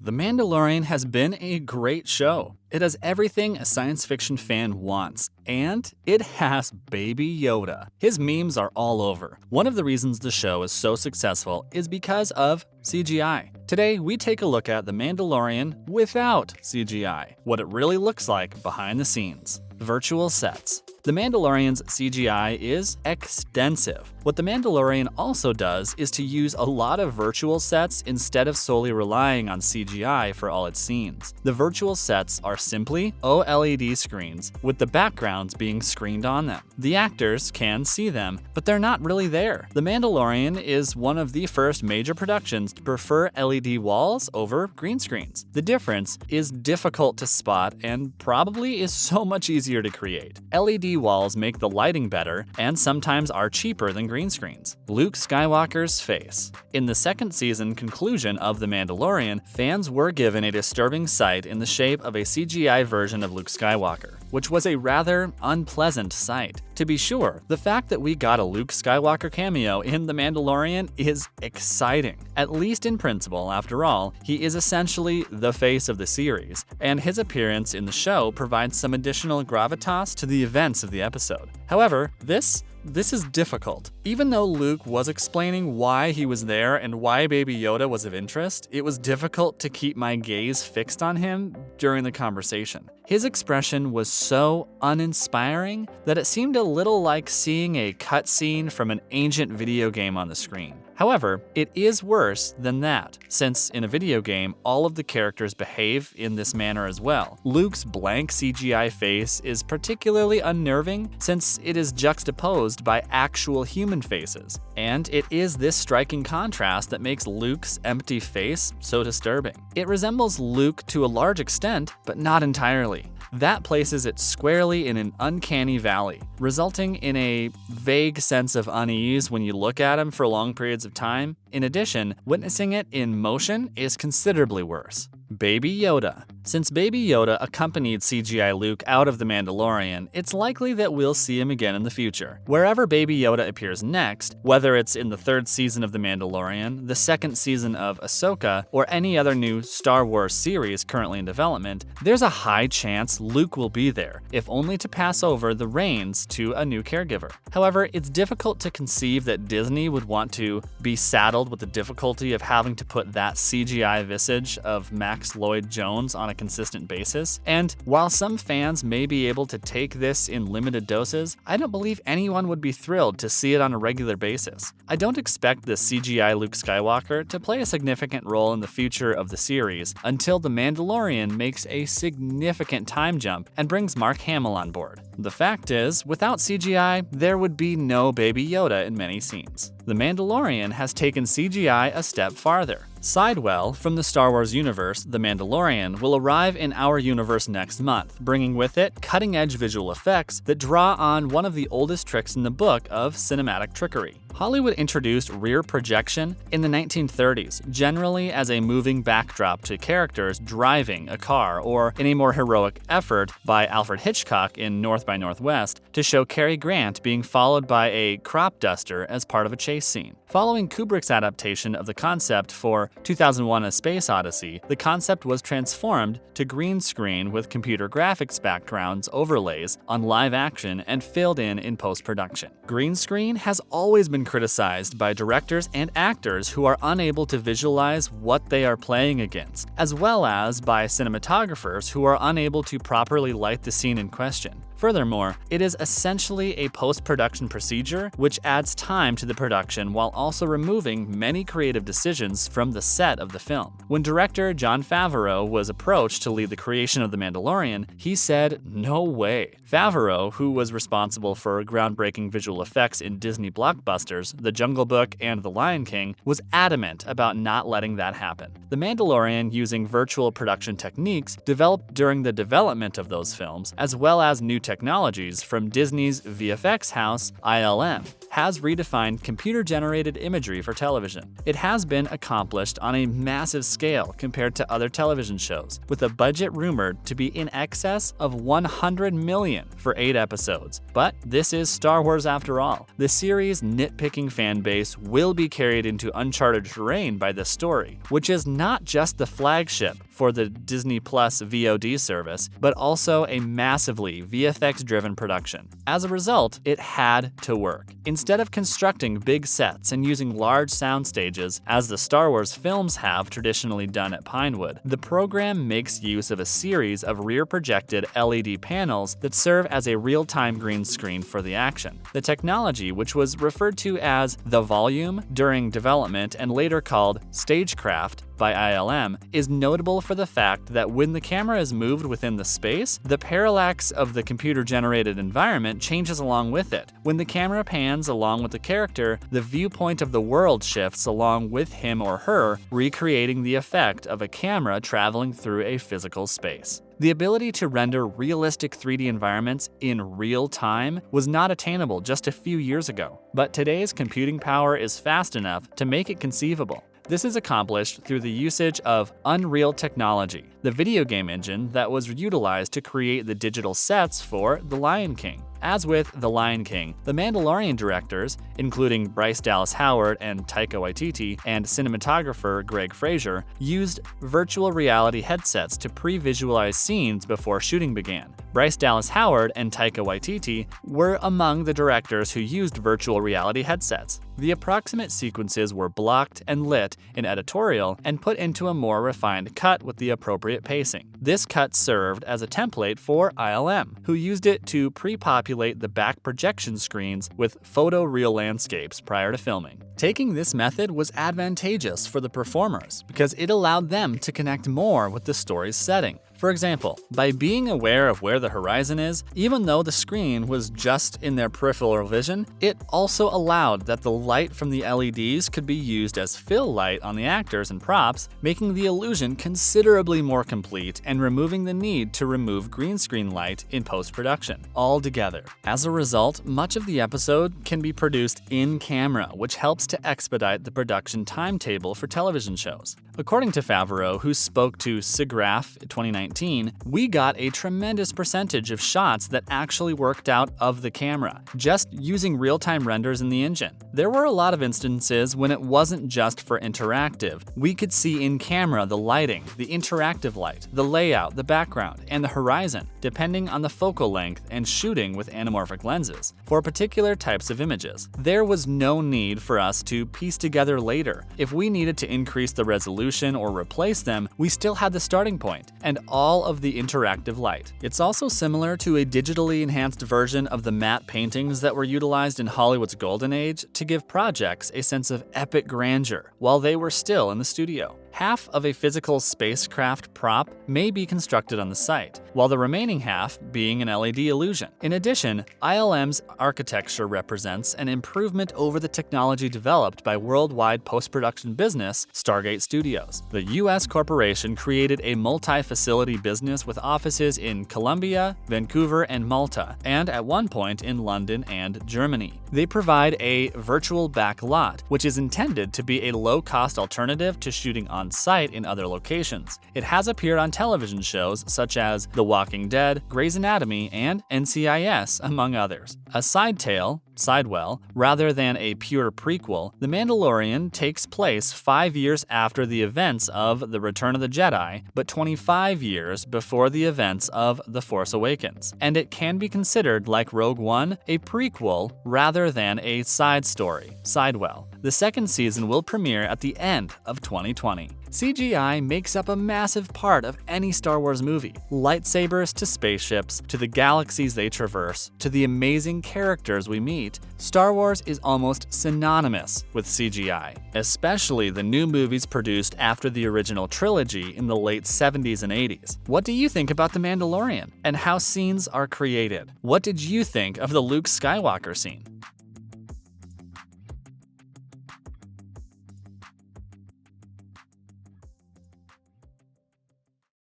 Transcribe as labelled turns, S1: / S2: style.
S1: The Mandalorian has been a great show. It has everything a science fiction fan wants, and it has Baby Yoda. His memes are all over. One of the reasons the show is so successful is because of CGI. Today, we take a look at The Mandalorian without CGI, what it really looks like behind the scenes. Virtual sets. The Mandalorian's CGI is extensive. What The Mandalorian also does is to use a lot of virtual sets instead of solely relying on CGI for all its scenes. The virtual sets are simply OLED screens with the backgrounds being screened on them. The actors can see them, but they're not really there. The Mandalorian is one of the first major productions to prefer LED walls over green screens. The difference is difficult to spot and probably is so much easier to create. LED walls make the lighting better and sometimes are cheaper than green screens. Luke Skywalker's face. In the second season conclusion of The Mandalorian, fans were given a disturbing sight in the shape of a CGI version of Luke Skywalker, which was a rather unpleasant sight. To be sure, the fact that we got a Luke Skywalker cameo in The Mandalorian is exciting. At least in principle, after all, he is essentially the face of the series, and his appearance in the show provides some additional gravitas to the events of the episode. However, this is difficult. Even though Luke was explaining why he was there and why Baby Yoda was of interest, it was difficult to keep my gaze fixed on him during the conversation. His expression was so uninspiring that it seemed a little like seeing a cutscene from an ancient video game on the screen. However, it is worse than that, since in a video game, all of the characters behave in this manner as well. Luke's blank CGI face is particularly unnerving since it is juxtaposed by actual human faces, and it is this striking contrast that makes Luke's empty face so disturbing. It resembles Luke to a large extent, but not entirely. That places it squarely in an uncanny valley, resulting in a vague sense of unease when you look at him for long periods of time. In addition, witnessing it in motion is considerably worse. Baby Yoda. Since Baby Yoda accompanied CGI Luke out of The Mandalorian, it's likely that we'll see him again in the future. Wherever Baby Yoda appears next, whether it's in the third season of The Mandalorian, the second season of Ahsoka, or any other new Star Wars series currently in development, there's a high chance Luke will be there, if only to pass over the reins to a new caregiver. However, it's difficult to conceive that Disney would want to be saddled with the difficulty of having to put that CGI visage of Max Lloyd-Jones on a consistent basis, and while some fans may be able to take this in limited doses, I don't believe anyone would be thrilled to see it on a regular basis. I don't expect the CGI Luke Skywalker to play a significant role in the future of the series until The Mandalorian makes a significant time jump and brings Mark Hamill on board. The fact is, without CGI, there would be no Baby Yoda in many scenes. The Mandalorian has taken CGI a step farther. Sidewell from the Star Wars universe, The Mandalorian, will arrive in our universe next month, bringing with it cutting-edge visual effects that draw on one of the oldest tricks in the book of cinematic trickery. Hollywood introduced rear projection in the 1930s, generally as a moving backdrop to characters driving a car, or in a more heroic effort by Alfred Hitchcock in North by Northwest to show Cary Grant being followed by a crop duster as part of a chase scene. Following Kubrick's adaptation of the concept for 2001: A Space Odyssey, the concept was transformed to green screen with computer graphics backgrounds overlays on live action and filled in post-production. Green screen has always been criticized by directors and actors who are unable to visualize what they are playing against, as well as by cinematographers who are unable to properly light the scene in question. Furthermore, it is essentially a post-production procedure which adds time to the production while also removing many creative decisions from the set of the film. When director Jon Favreau was approached to lead the creation of The Mandalorian, he said, "No way." Favreau, who was responsible for groundbreaking visual effects in Disney blockbusters The Jungle Book and The Lion King, was adamant about not letting that happen. The Mandalorian, using virtual production techniques developed during the development of those films, as well as new technologies from Disney's VFX house, ILM, has redefined computer-generated imagery for television. It has been accomplished on a massive scale compared to other television shows, with a budget rumored to be in excess of $100 million for 8 episodes. But this is Star Wars after all. The series' nitpicking fan base will be carried into uncharted terrain by this story, which is not just the flagship for the Disney Plus VOD service, but also a massively VFX-driven production. As a result, it had to work. Instead of constructing big sets and using large sound stages, as the Star Wars films have traditionally done at Pinewood, the program makes use of a series of rear-projected LED panels that serve as a real-time green screen for the action. The technology, which was referred to as the volume during development and later called stagecraft by ILM, is notable for the fact that when the camera is moved within the space, the parallax of the computer-generated environment changes along with it. When the camera pans along with the character, the viewpoint of the world shifts along with him or her, recreating the effect of a camera traveling through a physical space. The ability to render realistic 3D environments in real time was not attainable just a few years ago, but today's computing power is fast enough to make it conceivable. This is accomplished through the usage of Unreal technology, the video game engine that was utilized to create the digital sets for The Lion King. As with The Lion King, the Mandalorian directors, including Bryce Dallas Howard and Taika Waititi, and cinematographer Greg Fraser, used virtual reality headsets to pre-visualize scenes before shooting began. Bryce Dallas Howard and Taika Waititi were among the directors who used virtual reality headsets. The approximate sequences were blocked and lit in editorial and put into a more refined cut with the appropriate pacing. This cut served as a template for ILM, who used it to pre-populate the back projection screens with photoreal landscapes prior to filming. Taking this method was advantageous for the performers because it allowed them to connect more with the story's setting. For example, by being aware of where the horizon is, even though the screen was just in their peripheral vision, it also allowed that the light from the LEDs could be used as fill light on the actors and props, making the illusion considerably more complete and removing the need to remove green screen light in post-production altogether. As a result, much of the episode can be produced in camera, which helps to expedite the production timetable for television shows. According to Favreau, who spoke to SIGGRAPH 2019, we got a tremendous percentage of shots that actually worked out of the camera, just using real-time renders in the engine. There were a lot of instances when it wasn't just for interactive. We could see in camera the lighting, the interactive light, the layout, the background, and the horizon, depending on the focal length and shooting with anamorphic lenses. For particular types of images, there was no need for us to piece together later. If we needed to increase the resolution or replace them, we still had the starting point and all of the interactive light. It's also similar to a digitally enhanced version of the matte paintings that were utilized in Hollywood's golden age to give projects a sense of epic grandeur while they were still in the studio. Half of a physical spacecraft prop may be constructed on the site, while the remaining half being an LED illusion. In addition, ILM's architecture represents an improvement over the technology developed by worldwide post-production business Stargate Studios. The U.S. corporation created a multi-facility business with offices in Colombia, Vancouver, and Malta, and at one point in London and Germany. They provide a virtual back lot, which is intended to be a low-cost alternative to shooting on site in other locations. It has appeared on television shows such as The Walking Dead, Grey's Anatomy, and NCIS, among others. A side tale, Sidewell, rather than a pure prequel, The Mandalorian takes place 5 years after the events of The Return of the Jedi, but 25 years before the events of The Force Awakens, and it can be considered, like Rogue One, a prequel rather than a side story, Sidewell. The second season will premiere at the end of 2020. CGI makes up a massive part of any Star Wars movie. Lightsabers to spaceships, to the galaxies they traverse, to the amazing characters we meet, Star Wars is almost synonymous with CGI, especially the new movies produced after the original trilogy in the late 70s and 80s. What do you think about The Mandalorian and how scenes are created? What did you think of the Luke Skywalker scene?